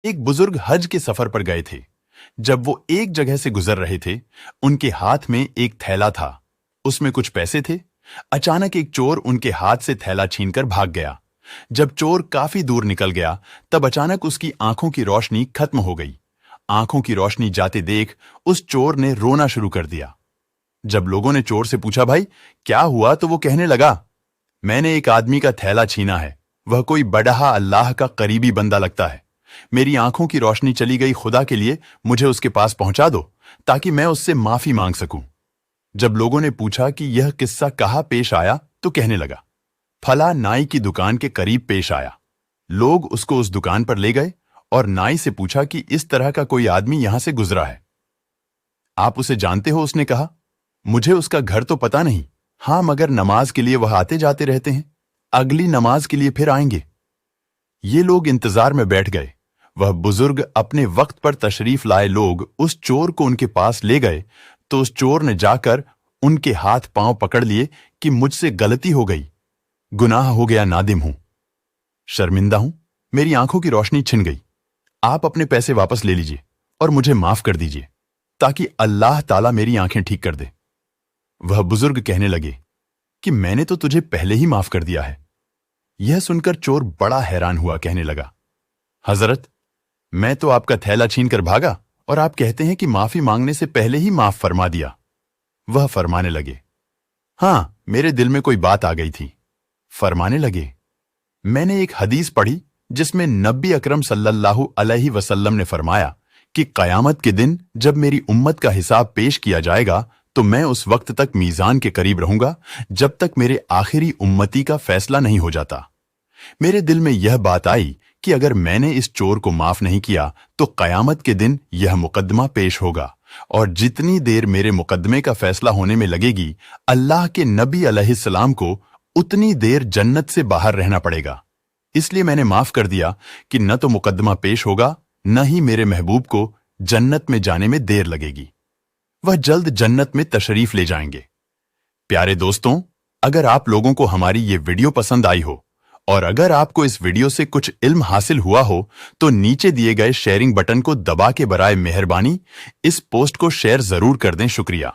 एक बुजुर्ग हज के सफर पर गए थे। जब वो एक जगह से गुजर रहे थे, उनके हाथ में एक थैला था। उसमें कुछ पैसे थे। अचानक एक चोर उनके हाथ से थैला छीनकर भाग गया। जब चोर काफी दूर निकल गया, तब अचानक उसकी आंखों की रोशनी खत्म हो गई। आंखों की रोशनी जाते देख उस चोर ने रोना शुरू कर दिया। जब लोगों ने चोर से पूछा, भाई क्या हुआ, तो वो कहने लगा, मैंने एक आदमी का थैला छीना है। वह कोई बड़ा अल्लाह का करीबी बंदा लगता है। मेरी आंखों की रोशनी चली गई। खुदा के लिए मुझे उसके पास पहुंचा दो ताकि मैं उससे माफी मांग सकूं। जब लोगों ने पूछा कि यह किस्सा कहां पेश आया, तो कहने लगा, फला नाई की दुकान के करीब पेश आया। लोग उसको उस दुकान पर ले गए और नाई से पूछा कि इस तरह का कोई आदमी यहां से गुजरा है, आप उसे जानते हो? उसने कहा, मुझे उसका घर तो पता नहीं, हां मगर नमाज के लिए वह आते जाते रहते हैं। अगली नमाज के लिए फिर आएंगे। ये लोग इंतजार में बैठ गए। वह बुजुर्ग अपने वक्त पर तशरीफ लाए लोग उस चोर को उनके पास ले गए तो उस चोर ने जाकर उनके हाथ पांव पकड़ लिए कि मुझसे गलती हो गई, गुनाह हो गया, नादिम हूं, शर्मिंदा हूं, मेरी आंखों की रोशनी छिन गई। आप अपने पैसे वापस ले लीजिए और मुझे माफ कर दीजिए ताकि अल्लाह ताला मेरी आंखें ठीक कर दे। वह बुजुर्ग कहने लगे कि मैंने तो तुझे पहले ही माफ कर दिया है। यह सुनकर चोर बड़ा हैरान हुआ, कहने लगा, हजरत, मैं तो आपका थैला छीनकर भागा और आप कहते हैं कि माफी मांगने से पहले ही माफ फरमा दिया। वह फरमाने लगे, हां, मेरे दिल में कोई बात आ गई थी। फरमाने लगे, मैंने एक हदीस पढ़ी जिसमें नबी अकरम सल्लल्लाहु अलैहि वसल्लम ने फरमाया कि कयामत के दिन जब मेरी उम्मत का हिसाब पेश किया जाएगा तो मैं उस वक्त तक मीजान के करीब रहूंगा जब तक मेरे आखिरी उम्मती का फैसला नहीं हो जाता। मेरे दिल में यह बात आई कि अगर मैंने इस चोर को माफ नहीं किया तो कयामत के दिन यह मुकदमा पेश होगा और जितनी देर मेरे मुकदमे का फैसला होने में लगेगी, अल्लाह के नबी अलैहिस्सलाम को उतनी देर जन्नत से बाहर रहना पड़ेगा। इसलिए मैंने माफ कर दिया कि न तो मुकदमा पेश होगा, न ही मेरे महबूब को जन्नत में जाने में देर लगेगी। वह जल्द जन्नत में तशरीफ ले जाएंगे। प्यारे दोस्तों, अगर आप लोगों को हमारी ये वीडियो पसंद आई हो और अगर आपको इस वीडियो से कुछ इल्म हासिल हुआ हो तो नीचे दिए गए शेयरिंग बटन को दबा के बराए मेहरबानी इस पोस्ट को शेयर जरूर कर दें। शुक्रिया।